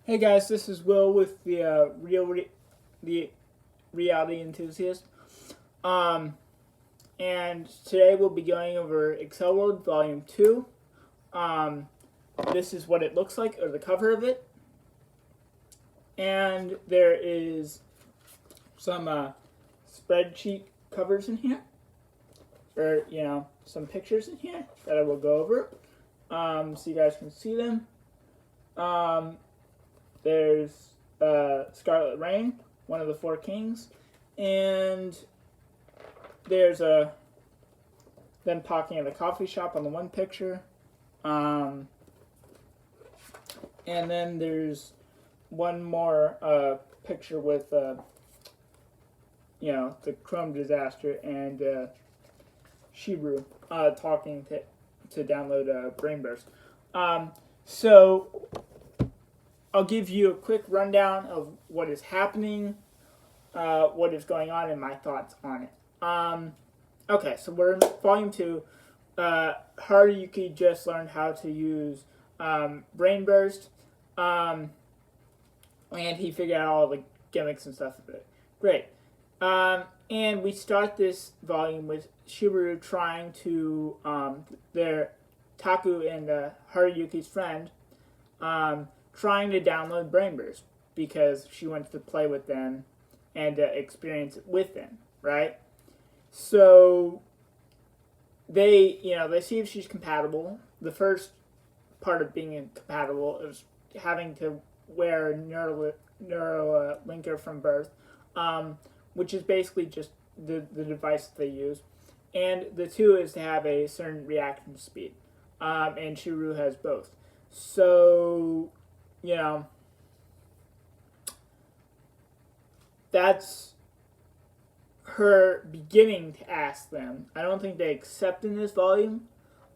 Hey guys, this is Will with the the reality enthusiast. Um, and today we'll be going over Accel World Volume 2. Um, this is what it looks like, or the cover of it. And there is some spreadsheet covers in here, or some pictures in here that I will go over, so you guys can see them. There's Scarlet Rain, one of the four kings, and there's them talking at a coffee shop on the one picture, and then there's one more picture with the Chrome disaster and Shibu talking to download Brainburst. So I'll give you a quick rundown of what is happening, what is going on, and my thoughts on it. Okay, so we're in Volume 2. Haruyuki just learned how to use Brainburst, and he figured out all the gimmicks and stuff of it. Great. And we start this volume with Shibiru trying to, their Taku and Haruyuki's friend, trying to download Brainburst because she wants to play with them and experience it with them, right? So they see if she's compatible. The first part of being compatible is having to wear a neuro linker from birth, which is basically just the device that they use. And the two is to have a certain reaction speed, and Shiru has both. So that's her beginning to ask them. I don't think they accept in this volume,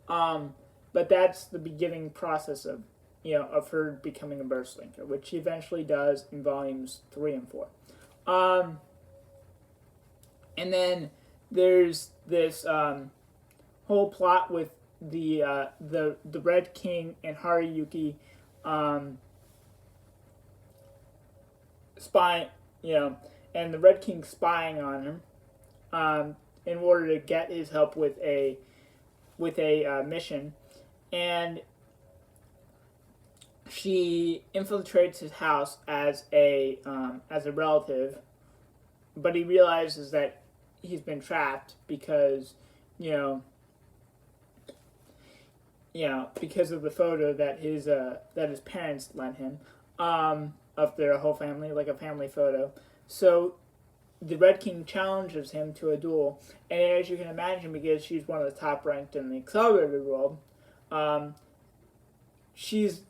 but that's the beginning process of of her becoming a burst linker, which she eventually does in volumes 3 and 4. And then there's this whole plot with the Red King and Haruyuki spying, and the Red King spying on him in order to get his help with a mission, and she infiltrates his house as a relative, but he realizes that he's been trapped because because of the photo that his parents lent him of their whole family, like a family photo. So the Red King challenges him to a duel, and as you can imagine, because she's one of the top ranked in the accelerated world, she's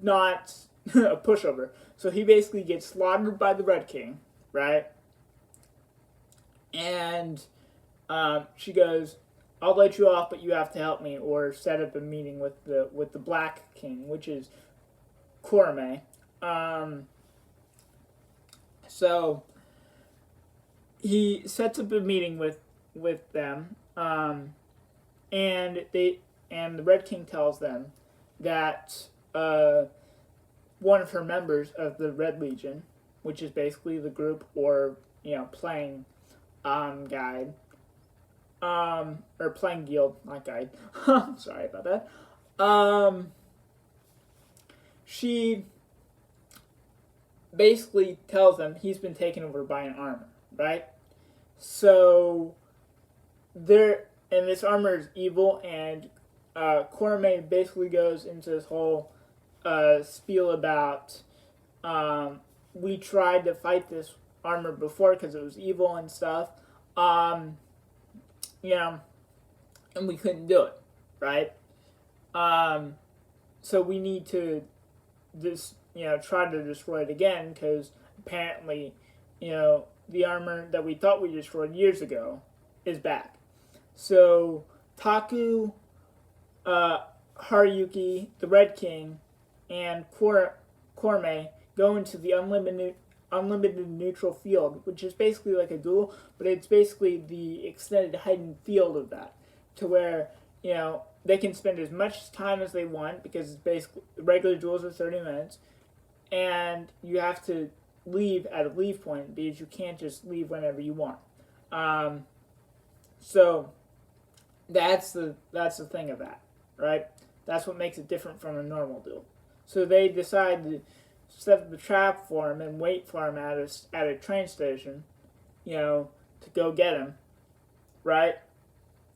not a pushover. So he basically gets slaughtered by the Red King, right? And she goes, "I'll let you off, but you have to help me, or set up a meeting with the Black King, which is Korame." So he sets up a meeting with them, and the Red King tells them that one of her members of the Red Legion, which is basically the group or playing guide, or playing guild, not guide. Sorry about that. She basically tells them he's been taken over by an armor, right? So and this armor is evil, and Korame basically goes into this whole spiel about we tried to fight this armor before because it was evil and stuff, and we couldn't do it, right? So we need to try to destroy it again because apparently, the armor that we thought we destroyed years ago is back. So Taku, Haruyuki, the Red King, and Korme go into the unlimited neutral field, which is basically like a duel, but it's basically the extended hidden field of that, to where they can spend as much time as they want because it's basically regular duels are 30 minutes, and you have to leave at a leave point because you can't just leave whenever you want. Um, so that's the thing of that, right? That's what makes it different from a normal duel. So they decide to set up a trap for him and wait for him at a train station, to go get him, right?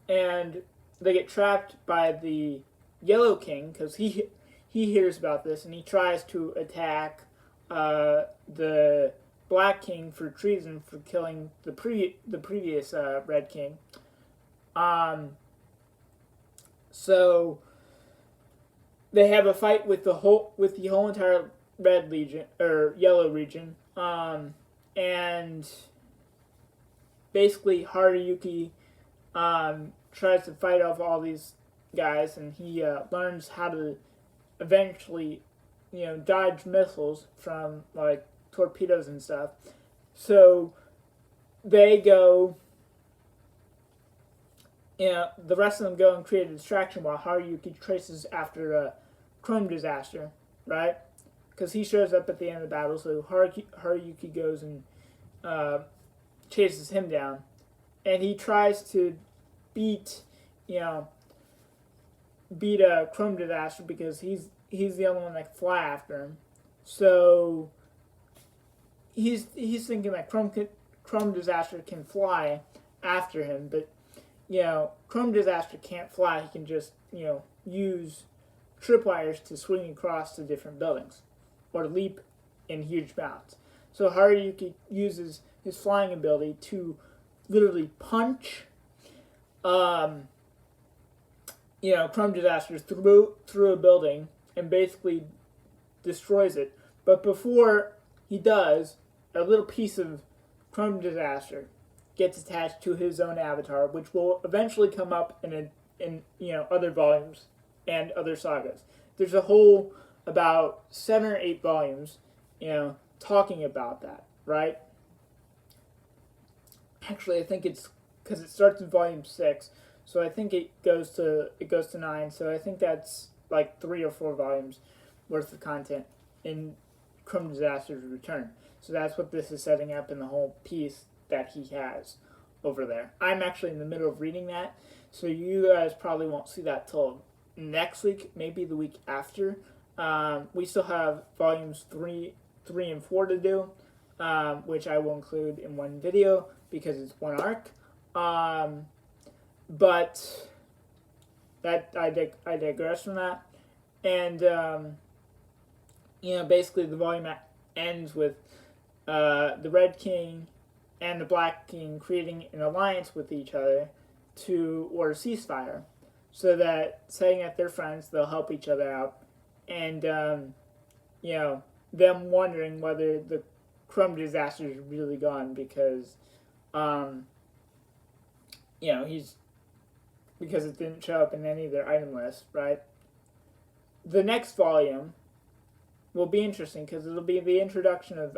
And they get trapped by the Yellow King because he hears about this and he tries to attack the Black King for treason for killing the previous Red King. So they have a fight with the whole entire Red Legion or Yellow region, and basically Haruyuki tries to fight off all these guys, and he learns how to eventually, dodge missiles from like torpedoes and stuff. So they go. The rest of them go and create a distraction while Haruyuki traces after a Chrome disaster, right? Because he shows up at the end of the battle, so Haruyuki goes and chases him down, and he tries to beat a Chrome disaster because he's the only one that can fly after him. So he's thinking that Chrome disaster can fly after him, but Chrome disaster can't fly. He can just use tripwires to swing across to different buildings or leap in huge bounds. So Haruyuki uses his flying ability to literally punch Chrome disaster through a building and basically destroys it. But before he does, a little piece of Chrome disaster gets attached to his own avatar, which will eventually come up in other volumes and other sagas. There's a whole about 7 or 8 volumes, talking about that, right? Actually, I think it's because it starts in volume 6, so I think it goes to 9. So I think that's like 3 or 4 volumes worth of content in Chrome Disaster's Return. So that's what this is setting up in the whole piece that he has over there. I'm actually in the middle of reading that, so you guys probably won't see that till next week, maybe the week after. We still have volumes 3 and 4 to do, which I will include in one video because it's one arc. But that I digress from that, and basically the volume ends with the Red King and the Black King creating an alliance with each other to order ceasefire, so that saying that they're friends, they'll help each other out, and them wondering whether the Chrome disaster is really gone because because it didn't show up in any of their item lists, right? The next volume will be interesting because it'll be the introduction of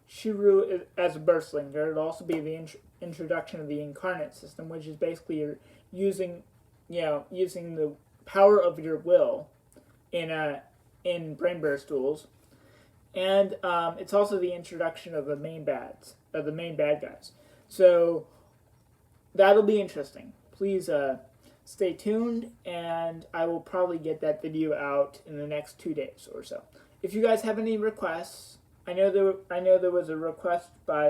Shiru as a Burstlinger. It'll also be the introduction of the Incarnate system, which is basically using the power of your will in Brain Burst duels, and it's also the introduction of the main bad guys. So that'll be interesting. Please stay tuned, and I will probably get that video out in the next 2 days or so. If you guys have any requests, I know there was a request by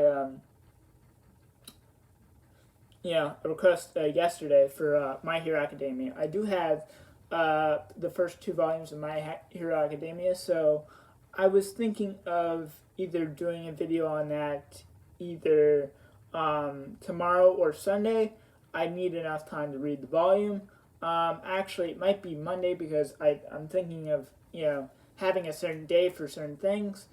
yesterday for My Hero Academia. I do have the first 2 volumes of My Hero Academia, so I was thinking of either doing a video on that either tomorrow or Sunday. I need enough time to read the volume. Actually, it might be Monday because I'm thinking of having a certain day for certain things.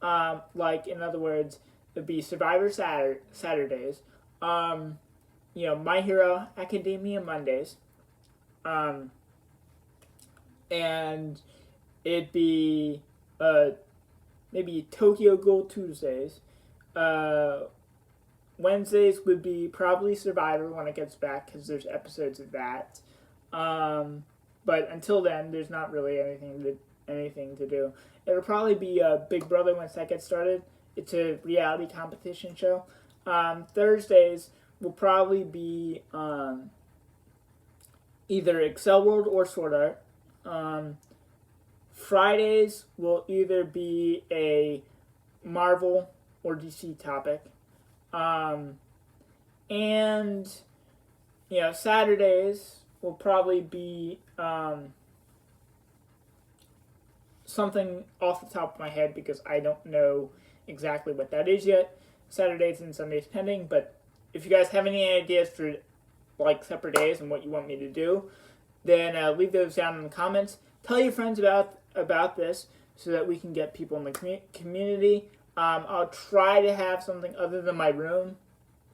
Like, in other words, it'd be Survivor Saturdays. My Hero Academia Mondays. And it'd be maybe Tokyo Ghoul Tuesdays. Wednesdays would be probably Survivor when it gets back because there's episodes of that. But until then, there's not really anything to do. It'll probably be Big Brother once that gets started. It's a reality competition show. Thursdays will probably be either Accel World or Sword Art. Fridays will either be a Marvel or DC topic. And Saturdays will probably be something off the top of my head because I don't know exactly what that is yet. Saturdays and Sundays pending, but if you guys have any ideas for like separate days and what you want me to do, then leave those down in the comments. Tell your friends about this so that we can get people in the community. I'll try to have something other than my room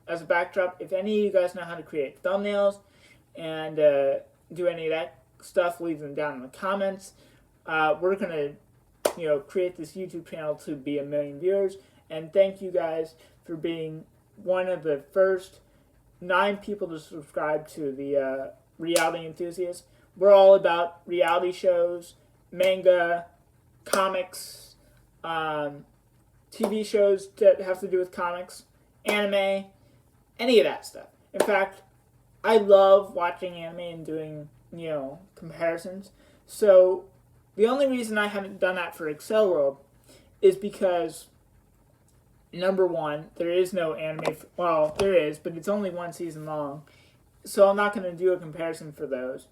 as a backdrop. If any of you guys know how to create thumbnails and do any of that stuff, leave them down in the comments. We're gonna, create this YouTube channel to be 1 million viewers. And thank you guys for being one of the first 9 people to subscribe to the Reality Enthusiasts. We're all about reality shows, manga, comics, TV shows that have to do with comics, anime, any of that stuff. In fact, I love watching anime and doing, comparisons. So the only reason I haven't done that for Accel World is because, number one, there is no anime. Well, there is, but it's only 1 season long. So I'm not going to do a comparison for those.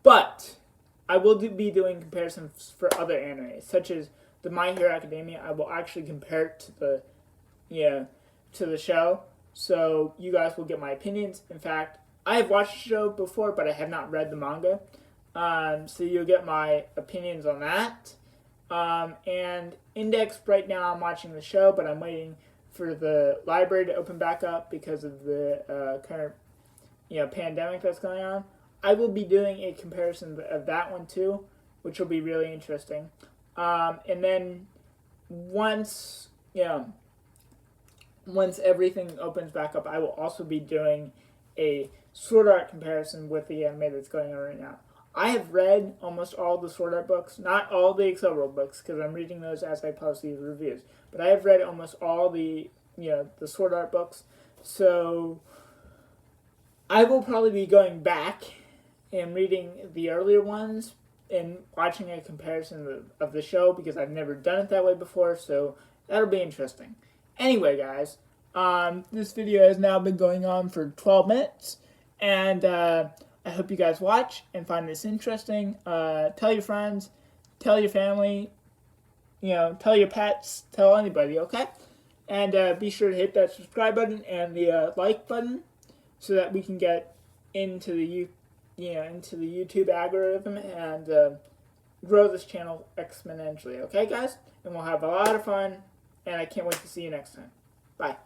But I will be doing comparisons for other animes, such as the My Hero Academia. I will actually compare it to the show, so you guys will get my opinions. In fact, I have watched the show before, but I have not read the manga. So you'll get my opinions on that. And Index, right now I'm watching the show, but I'm waiting for the library to open back up because of the current pandemic that's going on. I will be doing a comparison of that one too, which will be really interesting. And then once everything opens back up, I will also be doing a Sword Art comparison with the anime that's going on right now. I have read almost all the Sword Art books, not all the Accel World books, because I'm reading those as I post these reviews. But I have read almost all the the Sword Art books, so I will probably be going back and reading the earlier ones and watching a comparison of the show because I've never done it that way before, so that'll be interesting. Anyway, guys, this video has now been going on for 12 minutes, and I hope you guys watch and find this interesting. Tell your friends, tell your family, tell your pets, tell anybody, okay? And be sure to hit that subscribe button and the like button so that we can get into the YouTube algorithm and grow this channel exponentially, okay, guys? And we'll have a lot of fun, and I can't wait to see you next time. Bye.